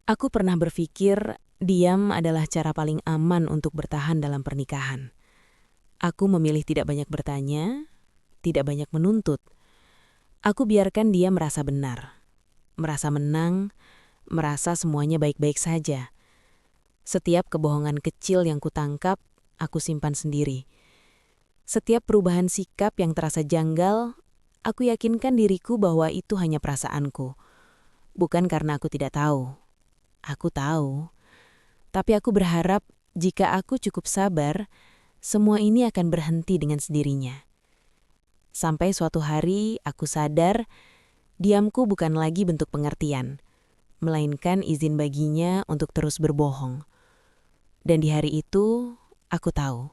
Aku pernah berpikir diam adalah cara paling aman untuk bertahan dalam pernikahan. Aku memilih tidak banyak bertanya, tidak banyak menuntut. Aku biarkan dia merasa benar, merasa menang, merasa semuanya baik-baik saja. Setiap kebohongan kecil yang kutangkap, aku simpan sendiri. Setiap perubahan sikap yang terasa janggal, aku yakinkan diriku bahwa itu hanya perasaanku. Bukan karena aku tidak tahu. Aku tahu. Tapi aku berharap jika aku cukup sabar, semua ini akan berhenti dengan sendirinya. Sampai suatu hari aku sadar, diamku bukan lagi bentuk pengertian, melainkan izin baginya untuk terus berbohong. Dan di hari itu, aku tahu,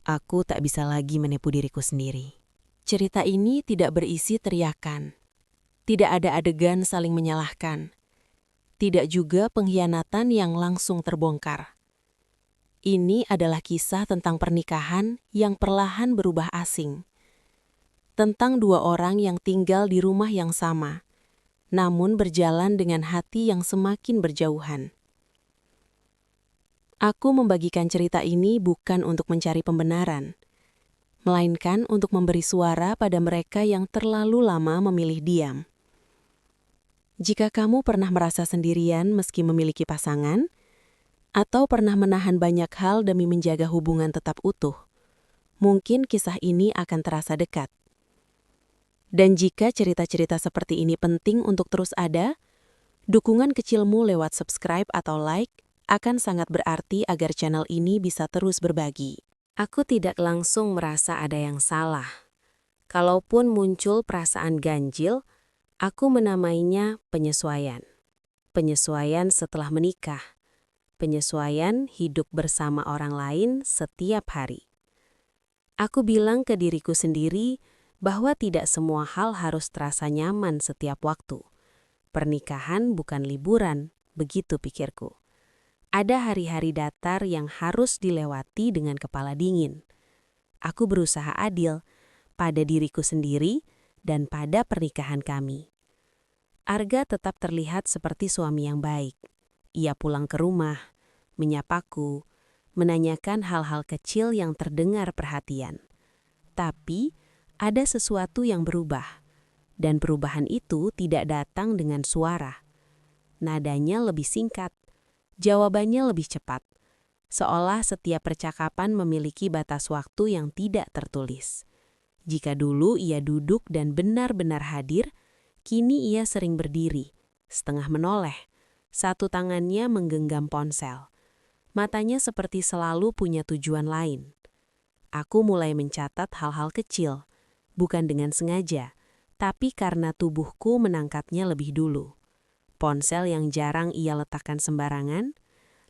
aku tak bisa lagi menipu diriku sendiri. Cerita ini tidak berisi teriakan. Tidak ada adegan saling menyalahkan. Tidak juga pengkhianatan yang langsung terbongkar. Ini adalah kisah tentang pernikahan yang perlahan berubah asing. Tentang dua orang yang tinggal di rumah yang sama, namun berjalan dengan hati yang semakin berjauhan. Aku membagikan cerita ini bukan untuk mencari pembenaran, melainkan untuk memberi suara pada mereka yang terlalu lama memilih diam. Jika kamu pernah merasa sendirian meski memiliki pasangan, atau pernah menahan banyak hal demi menjaga hubungan tetap utuh, mungkin kisah ini akan terasa dekat. Dan jika cerita-cerita seperti ini penting untuk terus ada, dukungan kecilmu lewat subscribe atau like akan sangat berarti agar channel ini bisa terus berbagi. Aku tidak langsung merasa ada yang salah. Kalaupun muncul perasaan ganjil, aku menamainya penyesuaian. Penyesuaian setelah menikah. Penyesuaian hidup bersama orang lain setiap hari. Aku bilang ke diriku sendiri bahwa tidak semua hal harus terasa nyaman setiap waktu. Pernikahan bukan liburan, begitu pikirku. Ada hari-hari datar yang harus dilewati dengan kepala dingin. Aku berusaha adil pada diriku sendiri dan pada pernikahan kami. Arga tetap terlihat seperti suami yang baik. Ia pulang ke rumah, menyapaku, menanyakan hal-hal kecil yang terdengar perhatian. Tapi, ada sesuatu yang berubah. Dan perubahan itu tidak datang dengan suara. Nadanya lebih singkat, jawabannya lebih cepat. Seolah setiap percakapan memiliki batas waktu yang tidak tertulis. Jika dulu ia duduk dan benar-benar hadir, kini ia sering berdiri, setengah menoleh. Satu tangannya menggenggam ponsel. Matanya seperti selalu punya tujuan lain. Aku mulai mencatat hal-hal kecil, bukan dengan sengaja, tapi karena tubuhku menangkapnya lebih dulu. Ponsel yang jarang ia letakkan sembarangan,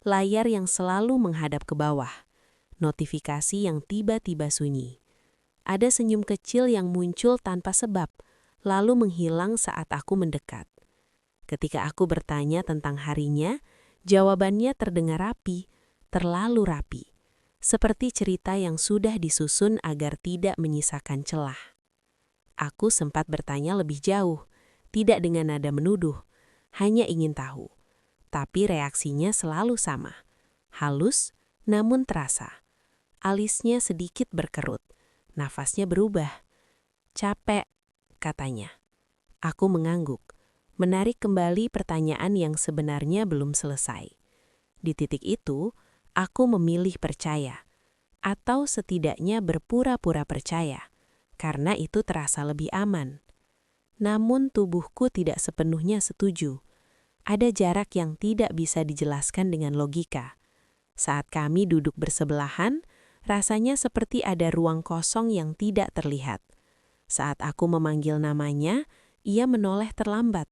layar yang selalu menghadap ke bawah, notifikasi yang tiba-tiba sunyi. Ada senyum kecil yang muncul tanpa sebab, lalu menghilang saat aku mendekat. Ketika aku bertanya tentang harinya, jawabannya terdengar rapi, terlalu rapi. Seperti cerita yang sudah disusun agar tidak menyisakan celah. Aku sempat bertanya lebih jauh, tidak dengan nada menuduh, hanya ingin tahu. Tapi reaksinya selalu sama. Halus, namun terasa. Alisnya sedikit berkerut, nafasnya berubah. Capek, katanya. Aku mengangguk, menarik kembali pertanyaan yang sebenarnya belum selesai. Di titik itu, aku memilih percaya, atau setidaknya berpura-pura percaya, karena itu terasa lebih aman. Namun tubuhku tidak sepenuhnya setuju. Ada jarak yang tidak bisa dijelaskan dengan logika. Saat kami duduk bersebelahan, rasanya seperti ada ruang kosong yang tidak terlihat. Saat aku memanggil namanya, ia menoleh terlambat.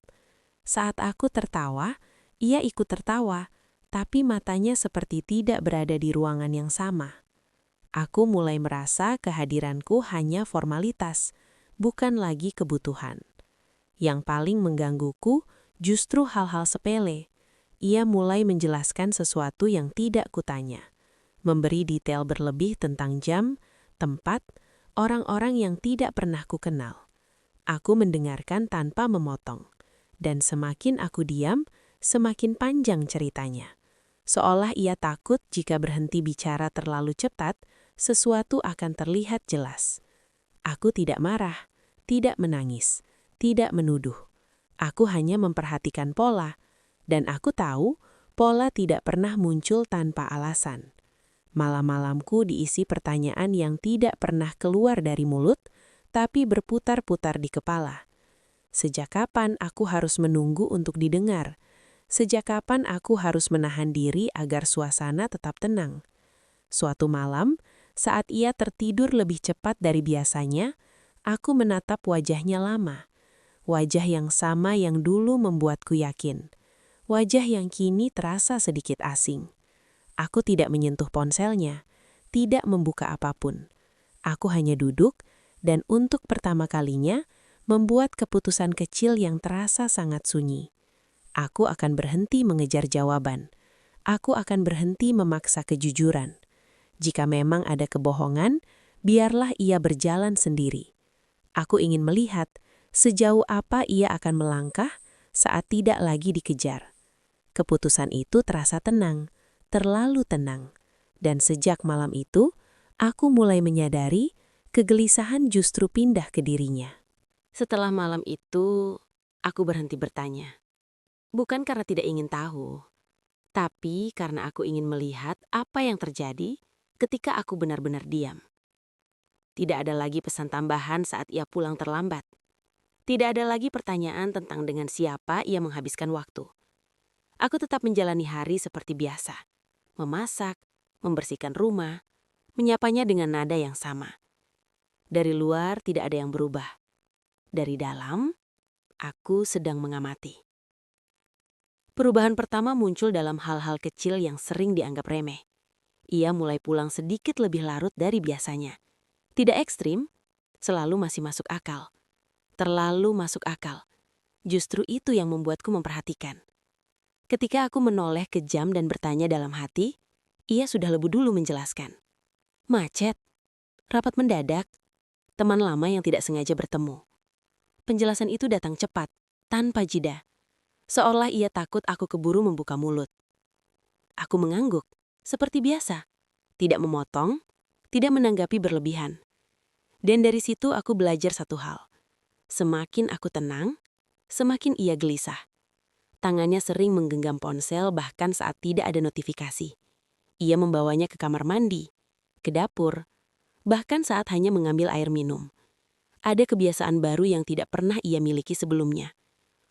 Saat aku tertawa, ia ikut tertawa, tapi matanya seperti tidak berada di ruangan yang sama. Aku mulai merasa kehadiranku hanya formalitas, bukan lagi kebutuhan. Yang paling menggangguku justru hal-hal sepele. Ia mulai menjelaskan sesuatu yang tidak kutanya. Memberi detail berlebih tentang jam, tempat, orang-orang yang tidak pernah kukenal. Aku mendengarkan tanpa memotong. Dan semakin aku diam, semakin panjang ceritanya. Seolah ia takut jika berhenti bicara terlalu cepat, sesuatu akan terlihat jelas. Aku tidak marah, tidak menangis, tidak menuduh. Aku hanya memperhatikan pola, dan aku tahu pola tidak pernah muncul tanpa alasan. Malam-malamku diisi pertanyaan yang tidak pernah keluar dari mulut, tapi berputar-putar di kepala. Sejak kapan aku harus menunggu untuk didengar? Sejak kapan aku harus menahan diri agar suasana tetap tenang? Suatu malam, saat ia tertidur lebih cepat dari biasanya, aku menatap wajahnya lama. Wajah yang sama yang dulu membuatku yakin. Wajah yang kini terasa sedikit asing. Aku tidak menyentuh ponselnya, tidak membuka apapun. Aku hanya duduk, dan untuk pertama kalinya, membuat keputusan kecil yang terasa sangat sunyi. Aku akan berhenti mengejar jawaban. Aku akan berhenti memaksa kejujuran. Jika memang ada kebohongan, biarlah ia berjalan sendiri. Aku ingin melihat sejauh apa ia akan melangkah saat tidak lagi dikejar. Keputusan itu terasa tenang, terlalu tenang. Dan sejak malam itu, aku mulai menyadari kegelisahan justru pindah ke dirinya. Setelah malam itu, aku berhenti bertanya. Bukan karena tidak ingin tahu, tapi karena aku ingin melihat apa yang terjadi ketika aku benar-benar diam. Tidak ada lagi pesan tambahan saat ia pulang terlambat. Tidak ada lagi pertanyaan tentang dengan siapa ia menghabiskan waktu. Aku tetap menjalani hari seperti biasa. Memasak, membersihkan rumah, menyapanya dengan nada yang sama. Dari luar tidak ada yang berubah. Dari dalam, aku sedang mengamati. Perubahan pertama muncul dalam hal-hal kecil yang sering dianggap remeh. Ia mulai pulang sedikit lebih larut dari biasanya. Tidak ekstrim, selalu masih masuk akal. Terlalu masuk akal. Justru itu yang membuatku memperhatikan. Ketika aku menoleh ke jam dan bertanya dalam hati, ia sudah lebih dulu menjelaskan. Macet, rapat mendadak, teman lama yang tidak sengaja bertemu. Penjelasan itu datang cepat, tanpa jeda. Seolah ia takut aku keburu membuka mulut. Aku mengangguk, seperti biasa. Tidak memotong, tidak menanggapi berlebihan. Dan dari situ aku belajar satu hal. Semakin aku tenang, semakin ia gelisah. Tangannya sering menggenggam ponsel bahkan saat tidak ada notifikasi. Ia membawanya ke kamar mandi, ke dapur, bahkan saat hanya mengambil air minum. Ada kebiasaan baru yang tidak pernah ia miliki sebelumnya.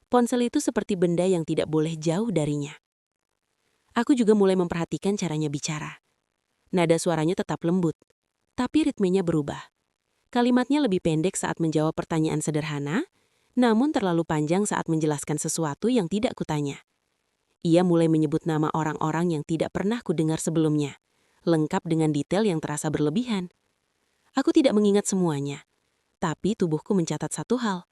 Ponsel itu seperti benda yang tidak boleh jauh darinya. Aku juga mulai memperhatikan caranya bicara. Nada suaranya tetap lembut, tapi ritmenya berubah. Kalimatnya lebih pendek saat menjawab pertanyaan sederhana, namun terlalu panjang saat menjelaskan sesuatu yang tidak kutanya. Ia mulai menyebut nama orang-orang yang tidak pernah kudengar sebelumnya, lengkap dengan detail yang terasa berlebihan. Aku tidak mengingat semuanya, tapi tubuhku mencatat satu hal.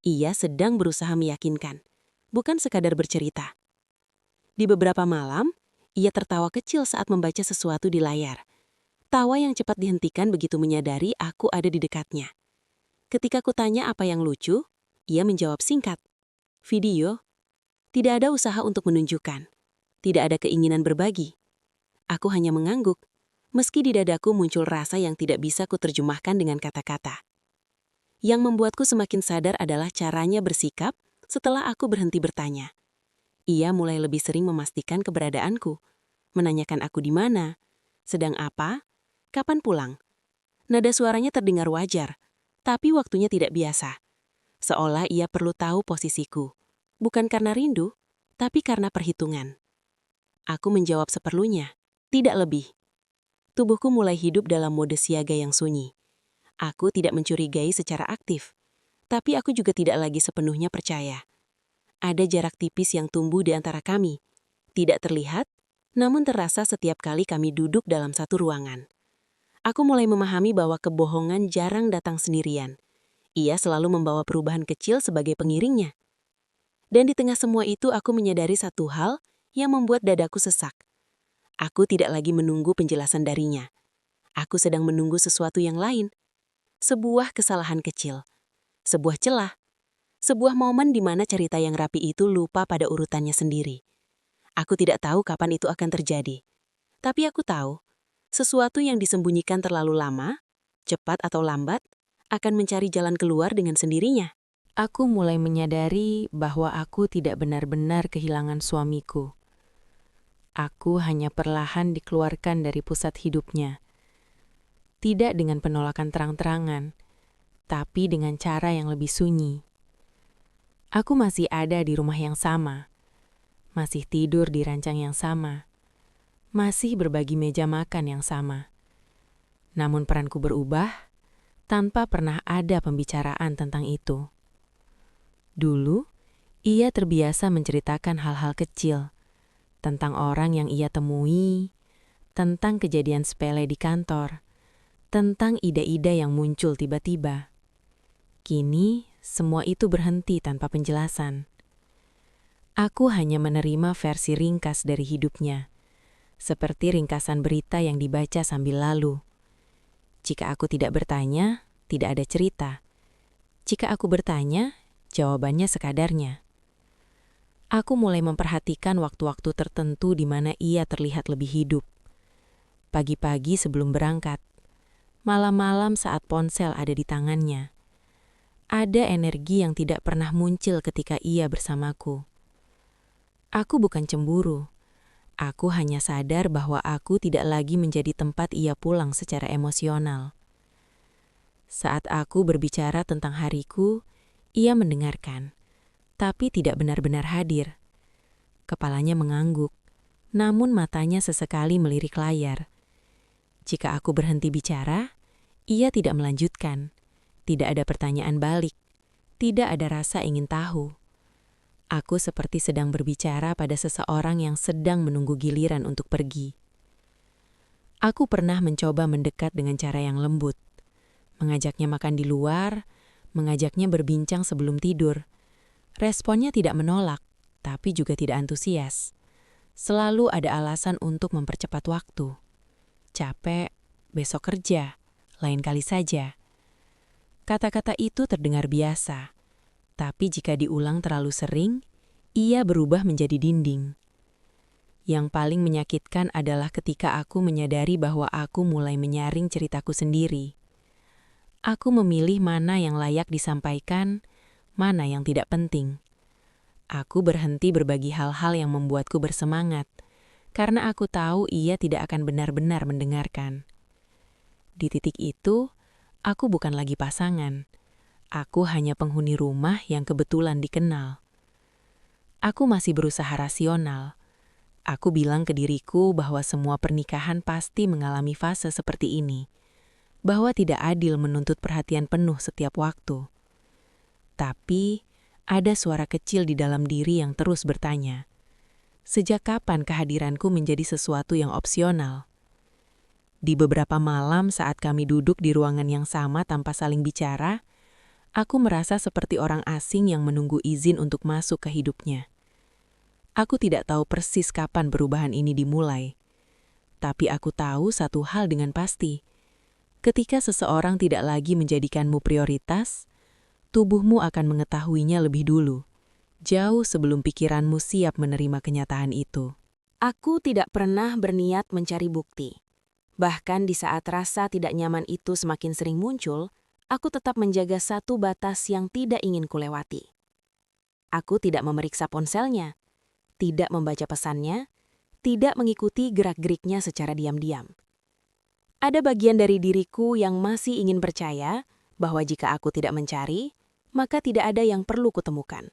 Ia sedang berusaha meyakinkan, bukan sekadar bercerita. Di beberapa malam, ia tertawa kecil saat membaca sesuatu di layar. Tawa yang cepat dihentikan begitu menyadari aku ada di dekatnya. Ketika kutanya apa yang lucu, ia menjawab singkat. Video. Tidak ada usaha untuk menunjukkan. Tidak ada keinginan berbagi. Aku hanya mengangguk, meski di dadaku muncul rasa yang tidak bisa kuterjemahkan dengan kata-kata. Yang membuatku semakin sadar adalah caranya bersikap setelah aku berhenti bertanya. Ia mulai lebih sering memastikan keberadaanku, menanyakan aku di mana, sedang apa, kapan pulang. Nada suaranya terdengar wajar, tapi waktunya tidak biasa. Seolah ia perlu tahu posisiku, bukan karena rindu, tapi karena perhitungan. Aku menjawab seperlunya, tidak lebih. Tubuhku mulai hidup dalam mode siaga yang sunyi. Aku tidak mencurigai secara aktif, tapi aku juga tidak lagi sepenuhnya percaya. Ada jarak tipis yang tumbuh di antara kami. Tidak terlihat, namun terasa setiap kali kami duduk dalam satu ruangan. Aku mulai memahami bahwa kebohongan jarang datang sendirian. Ia selalu membawa perubahan kecil sebagai pengiringnya. Dan di tengah semua itu aku menyadari satu hal yang membuat dadaku sesak. Aku tidak lagi menunggu penjelasan darinya. Aku sedang menunggu sesuatu yang lain. Sebuah kesalahan kecil. Sebuah celah. Sebuah momen di mana cerita yang rapi itu lupa pada urutannya sendiri. Aku tidak tahu kapan itu akan terjadi. Tapi aku tahu, sesuatu yang disembunyikan terlalu lama, cepat atau lambat, akan mencari jalan keluar dengan sendirinya. Aku mulai menyadari bahwa aku tidak benar-benar kehilangan suamiku. Aku hanya perlahan dikeluarkan dari pusat hidupnya. Tidak dengan penolakan terang-terangan, tapi dengan cara yang lebih sunyi. Aku masih ada di rumah yang sama, masih tidur di ranjang yang sama, masih berbagi meja makan yang sama. Namun peranku berubah tanpa pernah ada pembicaraan tentang itu. Dulu, ia terbiasa menceritakan hal-hal kecil, tentang orang yang ia temui, tentang kejadian sepele di kantor, tentang ide-ide yang muncul tiba-tiba. Kini, semua itu berhenti tanpa penjelasan. Aku hanya menerima versi ringkas dari hidupnya, seperti ringkasan berita yang dibaca sambil lalu. Jika aku tidak bertanya, tidak ada cerita. Jika aku bertanya, jawabannya sekadarnya. Aku mulai memperhatikan waktu-waktu tertentu di mana ia terlihat lebih hidup. Pagi-pagi sebelum berangkat, malam-malam saat ponsel ada di tangannya. Ada energi yang tidak pernah muncul ketika ia bersamaku. Aku bukan cemburu. Aku hanya sadar bahwa aku tidak lagi menjadi tempat ia pulang secara emosional. Saat aku berbicara tentang hariku, ia mendengarkan, tapi tidak benar-benar hadir. Kepalanya mengangguk, namun matanya sesekali melirik layar. Jika aku berhenti bicara, ia tidak melanjutkan. Tidak ada pertanyaan balik, tidak ada rasa ingin tahu. Aku seperti sedang berbicara pada seseorang yang sedang menunggu giliran untuk pergi. Aku pernah mencoba mendekat dengan cara yang lembut, mengajaknya makan di luar, mengajaknya berbincang sebelum tidur. Responnya tidak menolak, tapi juga tidak antusias. Selalu ada alasan untuk mempercepat waktu. Capek, besok kerja, lain kali saja. Kata-kata itu terdengar biasa, tapi jika diulang terlalu sering, ia berubah menjadi dinding. Yang paling menyakitkan adalah ketika aku menyadari bahwa aku mulai menyaring ceritaku sendiri. Aku memilih mana yang layak disampaikan, mana yang tidak penting. Aku berhenti berbagi hal-hal yang membuatku bersemangat, karena aku tahu ia tidak akan benar-benar mendengarkan. Di titik itu, aku bukan lagi pasangan. Aku hanya penghuni rumah yang kebetulan dikenal. Aku masih berusaha rasional. Aku bilang ke diriku bahwa semua pernikahan pasti mengalami fase seperti ini, bahwa tidak adil menuntut perhatian penuh setiap waktu. Tapi, ada suara kecil di dalam diri yang terus bertanya, sejak kapan kehadiranku menjadi sesuatu yang opsional? Di beberapa malam saat kami duduk di ruangan yang sama tanpa saling bicara, aku merasa seperti orang asing yang menunggu izin untuk masuk ke hidupnya. Aku tidak tahu persis kapan perubahan ini dimulai. Tapi aku tahu satu hal dengan pasti. Ketika seseorang tidak lagi menjadikanmu prioritas, tubuhmu akan mengetahuinya lebih dulu, jauh sebelum pikiranmu siap menerima kenyataan itu. Aku tidak pernah berniat mencari bukti. Bahkan di saat rasa tidak nyaman itu semakin sering muncul, aku tetap menjaga satu batas yang tidak ingin kulewati. Aku tidak memeriksa ponselnya, tidak membaca pesannya, tidak mengikuti gerak-geriknya secara diam-diam. Ada bagian dari diriku yang masih ingin percaya bahwa jika aku tidak mencari, maka tidak ada yang perlu kutemukan.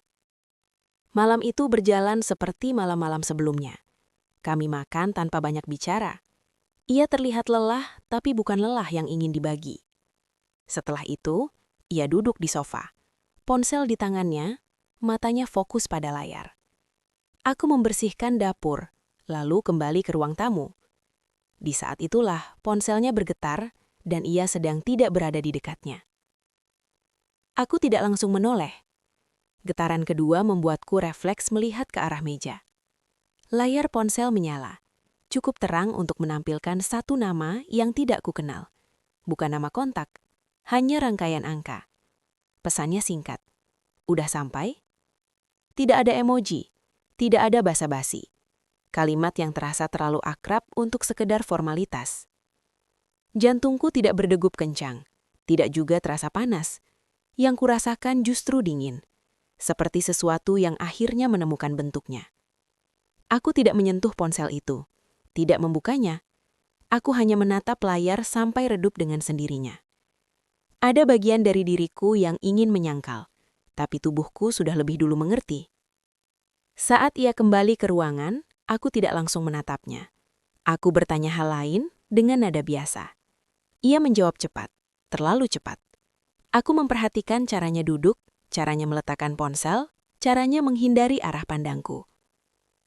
Malam itu berjalan seperti malam-malam sebelumnya. Kami makan tanpa banyak bicara. Ia terlihat lelah, tapi bukan lelah yang ingin dibagi. Setelah itu, ia duduk di sofa. Ponsel di tangannya, matanya fokus pada layar. Aku membersihkan dapur, lalu kembali ke ruang tamu. Di saat itulah ponselnya bergetar dan ia sedang tidak berada di dekatnya. Aku tidak langsung menoleh. Getaran kedua membuatku refleks melihat ke arah meja. Layar ponsel menyala, cukup terang untuk menampilkan satu nama yang tidak kukenal. Bukan nama kontak, hanya rangkaian angka. Pesannya singkat. Udah sampai? Tidak ada emoji, tidak ada basa-basi. Kalimat yang terasa terlalu akrab untuk sekedar formalitas. Jantungku tidak berdegup kencang, tidak juga terasa panas. Yang kurasakan justru dingin, seperti sesuatu yang akhirnya menemukan bentuknya. Aku tidak menyentuh ponsel itu, tidak membukanya. Aku hanya menatap layar sampai redup dengan sendirinya. Ada bagian dari diriku yang ingin menyangkal, tapi tubuhku sudah lebih dulu mengerti. Saat ia kembali ke ruangan, aku tidak langsung menatapnya. Aku bertanya hal lain dengan nada biasa. Ia menjawab cepat, terlalu cepat. Aku memperhatikan caranya duduk, caranya meletakkan ponsel, caranya menghindari arah pandangku.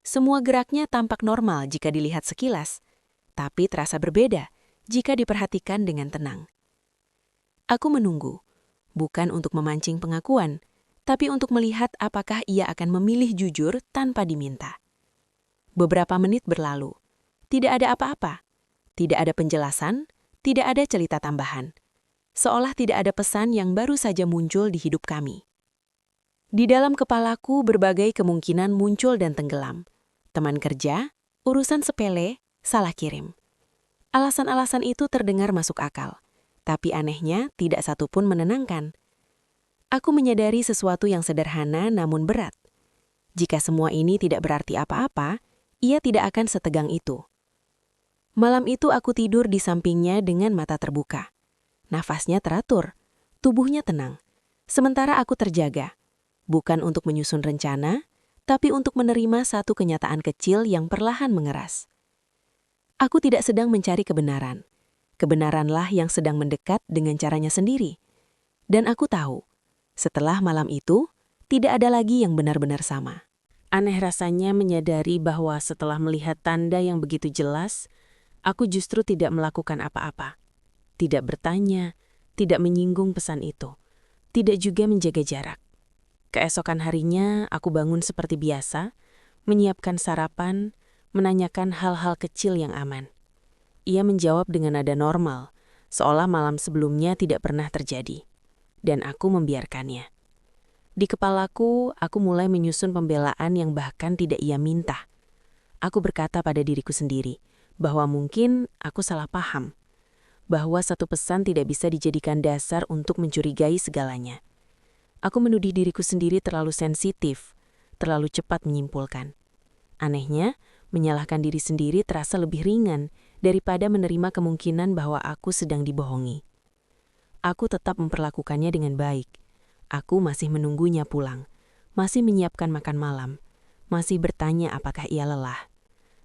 Semua geraknya tampak normal jika dilihat sekilas, tapi terasa berbeda jika diperhatikan dengan tenang. Aku menunggu, bukan untuk memancing pengakuan, tapi untuk melihat apakah ia akan memilih jujur tanpa diminta. Beberapa menit berlalu. Tidak ada apa-apa. Tidak ada penjelasan, tidak ada cerita tambahan. Seolah tidak ada pesan yang baru saja muncul di hidup kami. Di dalam kepalaku berbagai kemungkinan muncul dan tenggelam. Teman kerja, urusan sepele, salah kirim. Alasan-alasan itu terdengar masuk akal, tapi anehnya tidak satu pun menenangkan. Aku menyadari sesuatu yang sederhana namun berat. Jika semua ini tidak berarti apa-apa, ia tidak akan setegang itu. Malam itu aku tidur di sampingnya dengan mata terbuka. Nafasnya teratur, tubuhnya tenang. Sementara aku terjaga, bukan untuk menyusun rencana, tapi untuk menerima satu kenyataan kecil yang perlahan mengeras. Aku tidak sedang mencari kebenaran. Kebenaranlah yang sedang mendekat dengan caranya sendiri. Dan aku tahu, setelah malam itu, tidak ada lagi yang benar-benar sama. Aneh rasanya menyadari bahwa setelah melihat tanda yang begitu jelas, aku justru tidak melakukan apa-apa. Tidak bertanya, tidak menyinggung pesan itu, tidak juga menjaga jarak. Keesokan harinya, aku bangun seperti biasa, menyiapkan sarapan, menanyakan hal-hal kecil yang aman. Ia menjawab dengan nada normal, seolah malam sebelumnya tidak pernah terjadi. Dan aku membiarkannya. Di kepalaku, aku mulai menyusun pembelaan yang bahkan tidak ia minta. Aku berkata pada diriku sendiri, bahwa mungkin aku salah paham. Bahwa satu pesan tidak bisa dijadikan dasar untuk mencurigai segalanya. Aku menuduh diriku sendiri terlalu sensitif, terlalu cepat menyimpulkan. Anehnya, menyalahkan diri sendiri terasa lebih ringan daripada menerima kemungkinan bahwa aku sedang dibohongi. Aku tetap memperlakukannya dengan baik. Aku masih menunggunya pulang, masih menyiapkan makan malam, masih bertanya apakah ia lelah.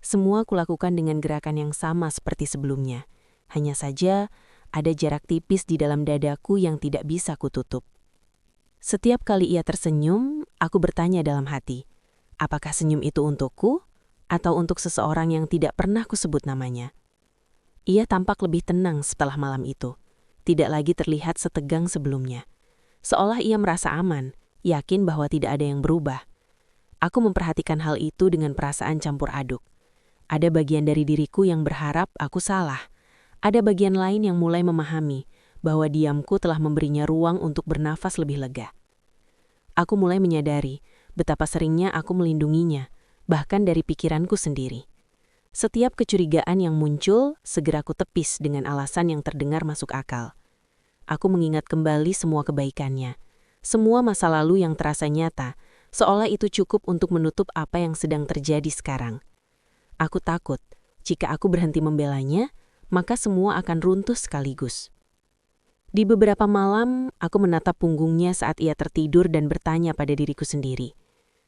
Semua kulakukan dengan gerakan yang sama seperti sebelumnya. Hanya saja, ada jarak tipis di dalam dadaku yang tidak bisa kututup. Setiap kali ia tersenyum, aku bertanya dalam hati, apakah senyum itu untukku, atau untuk seseorang yang tidak pernah kusebut namanya? Ia tampak lebih tenang setelah malam itu, tidak lagi terlihat setegang sebelumnya. Seolah ia merasa aman, yakin bahwa tidak ada yang berubah. Aku memperhatikan hal itu dengan perasaan campur aduk. Ada bagian dari diriku yang berharap aku salah. Ada bagian lain yang mulai memahami bahwa diamku telah memberinya ruang untuk bernafas lebih lega. Aku mulai menyadari betapa seringnya aku melindunginya, bahkan dari pikiranku sendiri. Setiap kecurigaan yang muncul, segera ku tepis dengan alasan yang terdengar masuk akal. Aku mengingat kembali semua kebaikannya, semua masa lalu yang terasa nyata, seolah itu cukup untuk menutup apa yang sedang terjadi sekarang. Aku takut, jika aku berhenti membelanya, maka semua akan runtuh sekaligus. Di beberapa malam, aku menatap punggungnya saat ia tertidur dan bertanya pada diriku sendiri.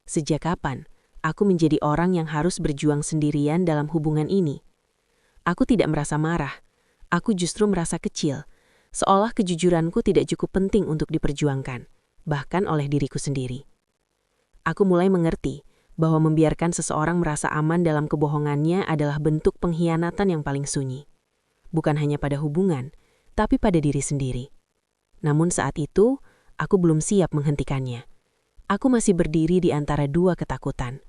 Sejak kapan aku menjadi orang yang harus berjuang sendirian dalam hubungan ini? Aku tidak merasa marah, aku justru merasa kecil, seolah kejujuranku tidak cukup penting untuk diperjuangkan, bahkan oleh diriku sendiri. Aku mulai mengerti bahwa membiarkan seseorang merasa aman dalam kebohongannya adalah bentuk pengkhianatan yang paling sunyi. Bukan hanya pada hubungan, tapi pada diri sendiri. Namun saat itu, aku belum siap menghentikannya. Aku masih berdiri di antara dua ketakutan.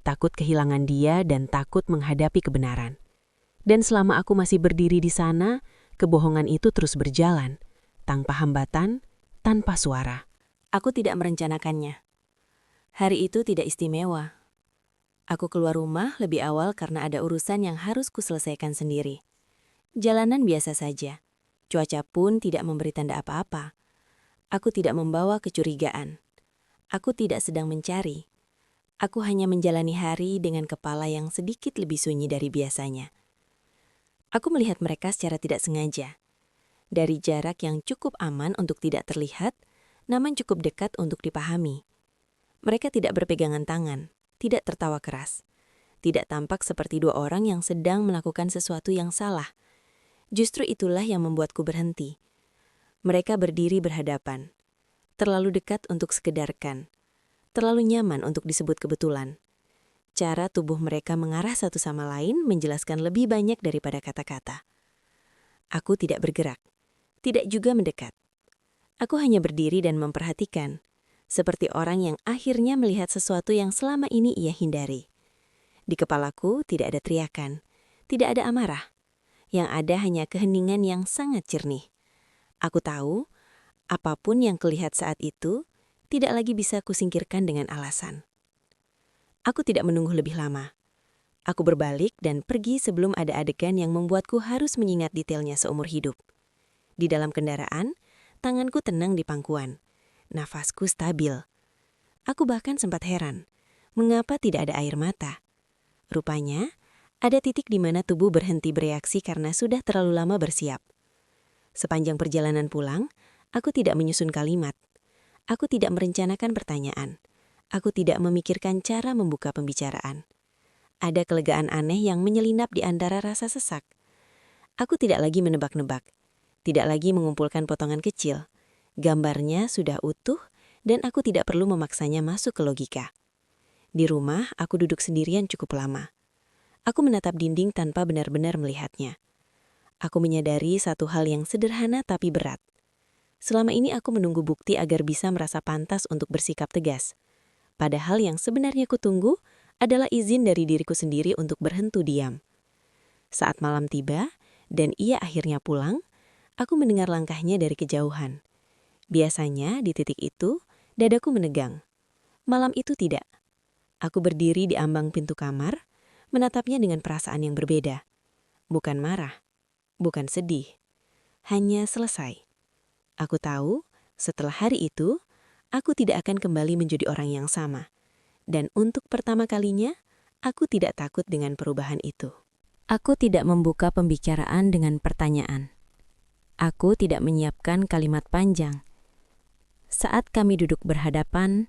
Takut kehilangan dia dan takut menghadapi kebenaran. Dan selama aku masih berdiri di sana, kebohongan itu terus berjalan, tanpa hambatan, tanpa suara. Aku tidak merencanakannya. Hari itu tidak istimewa. Aku keluar rumah lebih awal karena ada urusan yang harus kuselesaikan sendiri. Jalanan biasa saja. Cuaca pun tidak memberi tanda apa-apa. Aku tidak membawa kecurigaan. Aku tidak sedang mencari. Aku hanya menjalani hari dengan kepala yang sedikit lebih sunyi dari biasanya. Aku melihat mereka secara tidak sengaja. Dari jarak yang cukup aman untuk tidak terlihat, namun cukup dekat untuk dipahami. Mereka tidak berpegangan tangan, tidak tertawa keras. Tidak tampak seperti dua orang yang sedang melakukan sesuatu yang salah. Justru itulah yang membuatku berhenti. Mereka berdiri berhadapan. Terlalu dekat untuk sekedarkan. Terlalu nyaman untuk disebut kebetulan. Cara tubuh mereka mengarah satu sama lain menjelaskan lebih banyak daripada kata-kata. Aku tidak bergerak, tidak juga mendekat. Aku hanya berdiri dan memperhatikan, seperti orang yang akhirnya melihat sesuatu yang selama ini ia hindari. Di kepalaku tidak ada teriakan, tidak ada amarah. Yang ada hanya keheningan yang sangat jernih. Aku tahu, apapun yang kulihat saat itu, tidak lagi bisa kusingkirkan dengan alasan. Aku tidak menunggu lebih lama. Aku berbalik dan pergi sebelum ada adegan yang membuatku harus mengingat detailnya seumur hidup. Di dalam kendaraan, tanganku tenang di pangkuan. Nafasku stabil. Aku bahkan sempat heran, mengapa tidak ada air mata. Rupanya, ada titik di mana tubuh berhenti bereaksi karena sudah terlalu lama bersiap. Sepanjang perjalanan pulang, aku tidak menyusun kalimat. Aku tidak merencanakan pertanyaan. Aku tidak memikirkan cara membuka pembicaraan. Ada kelegaan aneh yang menyelinap di antara rasa sesak. Aku tidak lagi menebak-nebak. Tidak lagi mengumpulkan potongan kecil. Gambarnya sudah utuh dan aku tidak perlu memaksanya masuk ke logika. Di rumah, aku duduk sendirian cukup lama. Aku menatap dinding tanpa benar-benar melihatnya. Aku menyadari satu hal yang sederhana tapi berat. Selama ini aku menunggu bukti agar bisa merasa pantas untuk bersikap tegas. Padahal yang sebenarnya kutunggu adalah izin dari diriku sendiri untuk berhenti diam. Saat malam tiba dan ia akhirnya pulang, aku mendengar langkahnya dari kejauhan. Biasanya di titik itu, dadaku menegang. Malam itu tidak. Aku berdiri di ambang pintu kamar, menatapnya dengan perasaan yang berbeda. Bukan marah, bukan sedih, hanya selesai. Aku tahu, setelah hari itu, aku tidak akan kembali menjadi orang yang sama. Dan untuk pertama kalinya, aku tidak takut dengan perubahan itu. Aku tidak membuka pembicaraan dengan pertanyaan. Aku tidak menyiapkan kalimat panjang. Saat kami duduk berhadapan,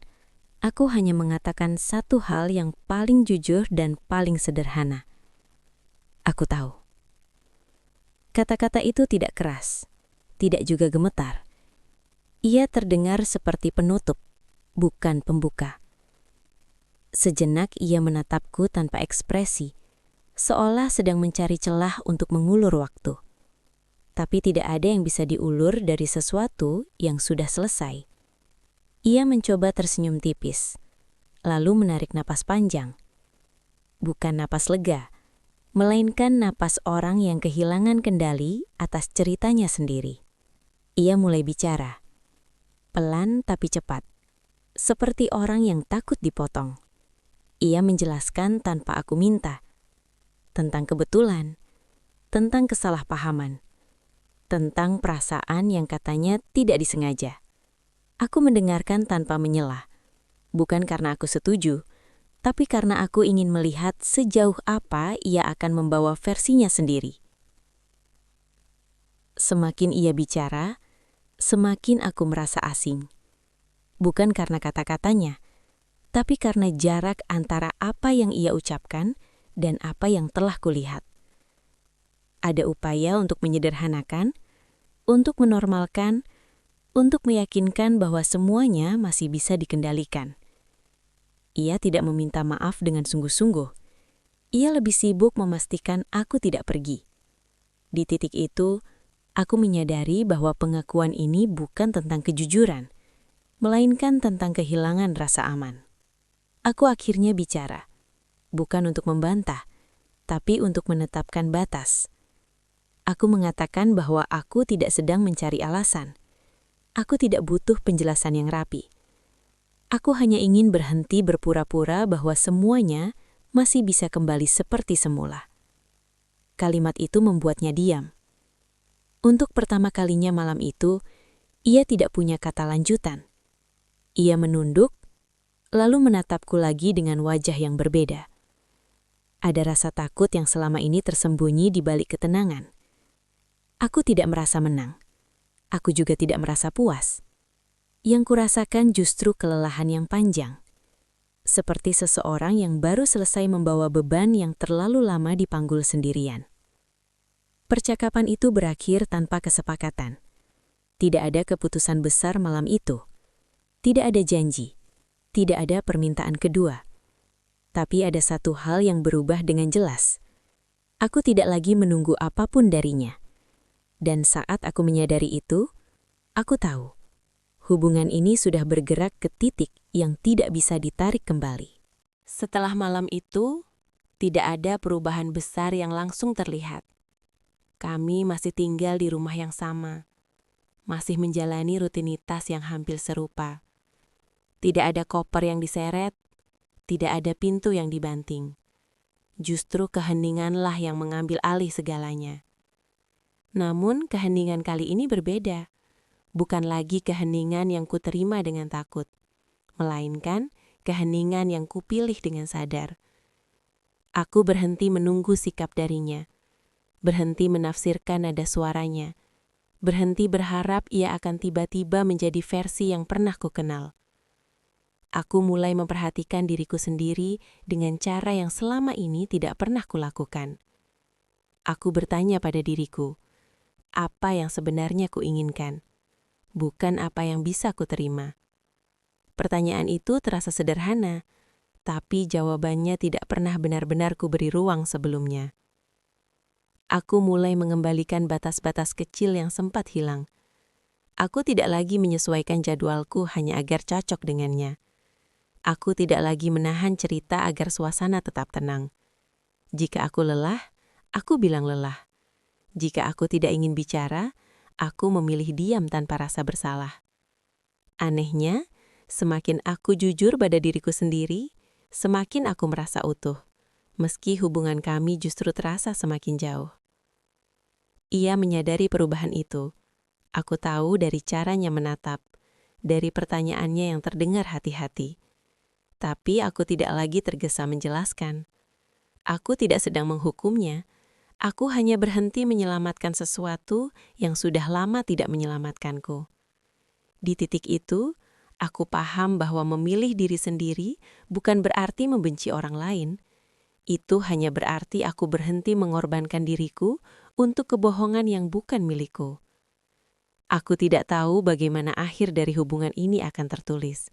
aku hanya mengatakan satu hal yang paling jujur dan paling sederhana. Aku tahu. Kata-kata itu tidak keras, tidak juga gemetar. Ia terdengar seperti penutup, bukan pembuka. Sejenak ia menatapku tanpa ekspresi, seolah sedang mencari celah untuk mengulur waktu. Tapi tidak ada yang bisa diulur dari sesuatu yang sudah selesai. Ia mencoba tersenyum tipis, lalu menarik napas panjang. Bukan napas lega, melainkan napas orang yang kehilangan kendali atas ceritanya sendiri. Ia mulai bicara, pelan tapi cepat, seperti orang yang takut dipotong. Ia menjelaskan tanpa aku minta, tentang kebetulan, tentang kesalahpahaman, tentang perasaan yang katanya tidak disengaja. Aku mendengarkan tanpa menyela, bukan karena aku setuju, tapi karena aku ingin melihat sejauh apa ia akan membawa versinya sendiri. Semakin ia bicara, semakin aku merasa asing. Bukan karena kata-katanya, tapi karena jarak antara apa yang ia ucapkan dan apa yang telah kulihat. Ada upaya untuk menyederhanakan, untuk menormalkan, untuk meyakinkan bahwa semuanya masih bisa dikendalikan. Ia tidak meminta maaf dengan sungguh-sungguh. Ia lebih sibuk memastikan aku tidak pergi. Di titik itu, aku menyadari bahwa pengakuan ini bukan tentang kejujuran, melainkan tentang kehilangan rasa aman. Aku akhirnya bicara, bukan untuk membantah, tapi untuk menetapkan batas. Aku mengatakan bahwa aku tidak sedang mencari alasan. Aku tidak butuh penjelasan yang rapi. Aku hanya ingin berhenti berpura-pura bahwa semuanya masih bisa kembali seperti semula. Kalimat itu membuatnya diam. Untuk pertama kalinya malam itu, ia tidak punya kata lanjutan. Ia menunduk, lalu menatapku lagi dengan wajah yang berbeda. Ada rasa takut yang selama ini tersembunyi di balik ketenangan. Aku tidak merasa menang. Aku juga tidak merasa puas. Yang kurasakan justru kelelahan yang panjang. Seperti seseorang yang baru selesai membawa beban yang terlalu lama dipanggul sendirian. Percakapan itu berakhir tanpa kesepakatan. Tidak ada keputusan besar malam itu. Tidak ada janji. Tidak ada permintaan kedua. Tapi ada satu hal yang berubah dengan jelas. Aku tidak lagi menunggu apapun darinya. Dan saat aku menyadari itu, aku tahu. Hubungan ini sudah bergerak ke titik yang tidak bisa ditarik kembali. Setelah malam itu, tidak ada perubahan besar yang langsung terlihat. Kami masih tinggal di rumah yang sama, masih menjalani rutinitas yang hampir serupa. Tidak ada koper yang diseret, tidak ada pintu yang dibanting. Justru keheninganlah yang mengambil alih segalanya. Namun keheningan kali ini berbeda. Bukan lagi keheningan yang kuterima dengan takut, melainkan keheningan yang kupilih dengan sadar. Aku berhenti menunggu sikap darinya, berhenti menafsirkan nada suaranya, berhenti berharap ia akan tiba-tiba menjadi versi yang pernah kukenal. Aku mulai memperhatikan diriku sendiri dengan cara yang selama ini tidak pernah kulakukan. Aku bertanya pada diriku, apa yang sebenarnya kuinginkan? Bukan apa yang bisa kuterima. Pertanyaan itu terasa sederhana, tapi jawabannya tidak pernah benar-benar kuberi ruang sebelumnya. Aku mulai mengembalikan batas-batas kecil yang sempat hilang. Aku tidak lagi menyesuaikan jadwalku hanya agar cocok dengannya. Aku tidak lagi menahan cerita agar suasana tetap tenang. Jika aku lelah, aku bilang lelah. Jika aku tidak ingin bicara, aku memilih diam tanpa rasa bersalah. Anehnya, semakin aku jujur pada diriku sendiri, semakin aku merasa utuh, meski hubungan kami justru terasa semakin jauh. Ia menyadari perubahan itu. Aku tahu dari caranya menatap, dari pertanyaannya yang terdengar hati-hati. Tapi aku tidak lagi tergesa menjelaskan. Aku tidak sedang menghukumnya. Aku hanya berhenti menyelamatkan sesuatu yang sudah lama tidak menyelamatkanku. Di titik itu, aku paham bahwa memilih diri sendiri bukan berarti membenci orang lain. Itu hanya berarti aku berhenti mengorbankan diriku untuk kebohongan yang bukan milikku. Aku tidak tahu bagaimana akhir dari hubungan ini akan tertulis.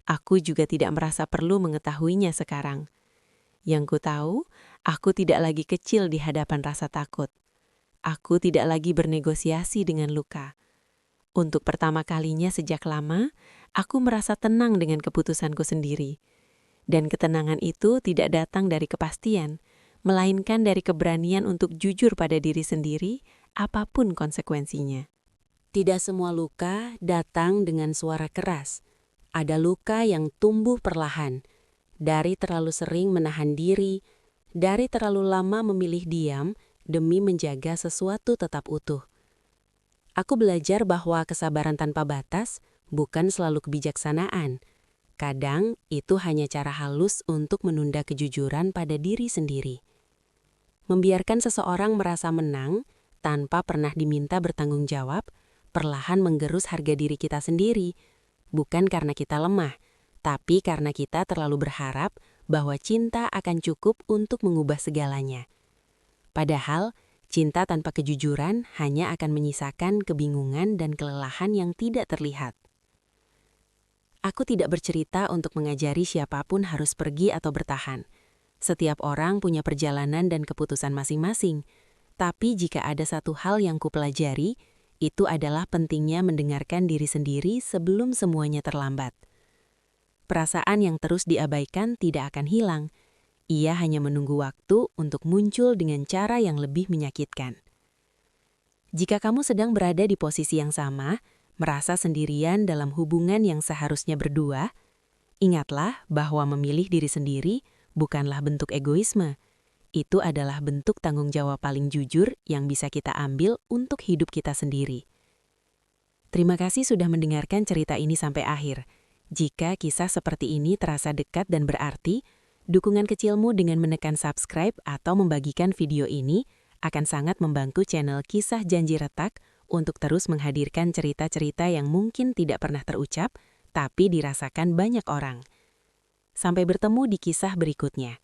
Aku juga tidak merasa perlu mengetahuinya sekarang. Yang ku tahu, aku tidak lagi kecil di hadapan rasa takut. Aku tidak lagi bernegosiasi dengan luka. Untuk pertama kalinya sejak lama, aku merasa tenang dengan keputusanku sendiri. Dan ketenangan itu tidak datang dari kepastian, melainkan dari keberanian untuk jujur pada diri sendiri, apapun konsekuensinya. Tidak semua luka datang dengan suara keras. Ada luka yang tumbuh perlahan, dari terlalu sering menahan diri, dari terlalu lama memilih diam demi menjaga sesuatu tetap utuh. Aku belajar bahwa kesabaran tanpa batas bukan selalu kebijaksanaan. Kadang itu hanya cara halus untuk menunda kejujuran pada diri sendiri. Membiarkan seseorang merasa menang tanpa pernah diminta bertanggung jawab, perlahan menggerus harga diri kita sendiri, bukan karena kita lemah, tapi karena kita terlalu berharap bahwa cinta akan cukup untuk mengubah segalanya. Padahal, cinta tanpa kejujuran hanya akan menyisakan kebingungan dan kelelahan yang tidak terlihat. Aku tidak bercerita untuk mengajari siapapun harus pergi atau bertahan. Setiap orang punya perjalanan dan keputusan masing-masing. Tapi jika ada satu hal yang kupelajari, itu adalah pentingnya mendengarkan diri sendiri sebelum semuanya terlambat. Perasaan yang terus diabaikan tidak akan hilang. Ia hanya menunggu waktu untuk muncul dengan cara yang lebih menyakitkan. Jika kamu sedang berada di posisi yang sama, merasa sendirian dalam hubungan yang seharusnya berdua, Ingatlah bahwa memilih diri sendiri bukanlah bentuk egoisme. Itu adalah bentuk tanggung jawab paling jujur yang bisa kita ambil untuk hidup kita sendiri. Terima kasih sudah mendengarkan cerita ini sampai akhir. Jika kisah seperti ini terasa dekat dan berarti, dukungan kecilmu dengan menekan subscribe atau membagikan video ini akan sangat membantu channel Kisah Janji Retak untuk terus menghadirkan cerita-cerita yang mungkin tidak pernah terucap, tapi dirasakan banyak orang. Sampai bertemu di kisah berikutnya.